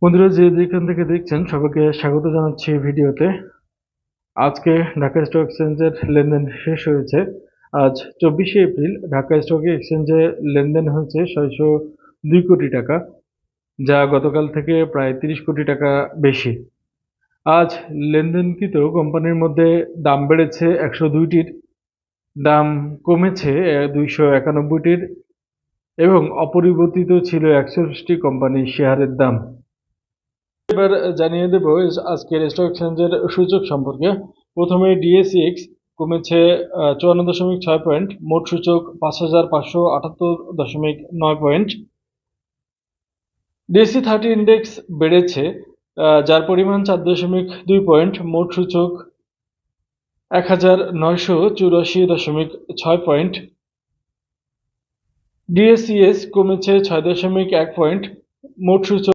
বন্ধুরা যে যেখান থেকে দেখছেন সবাইকে স্বাগত জানাচ্ছি ভিডিওতে। আজকে ঢাকা স্টক এক্সচেঞ্জের লেনদেন শেষ হয়েছে। আজ 24শে এপ্রিল ঢাকা স্টক এক্সচেঞ্জে লেনদেন হয়েছে 602 কোটি টাকা, যা গতকাল থেকে প্রায় 30 কোটি টাকা বেশি। আজ লেনদেনকৃত কোম্পানির মধ্যে দাম বেড়েছে 102টির, দাম কমেছে 291টির এবং অপরিবর্তিত ছিল 41টি কোম্পানির শেয়ারের দাম। এবার জানিয়ে দেব আজকের স্টক এক্সচেঞ্জের সূচক সম্পর্কে। প্রথমে ডিএসইএক্স কমেছে 54.6 পয়েন্ট, মোট সূচক 5578.9 পয়েন্ট। ডিএসসি 30 ইন্ডেক্স বেড়েছে, যার পরিমাণ 4.2 পয়েন্ট, মোট সূচক 1984.6 পয়েন্ট। ডিএসইএস কমেছে 6.1 পয়েন্ট, মোট সূচক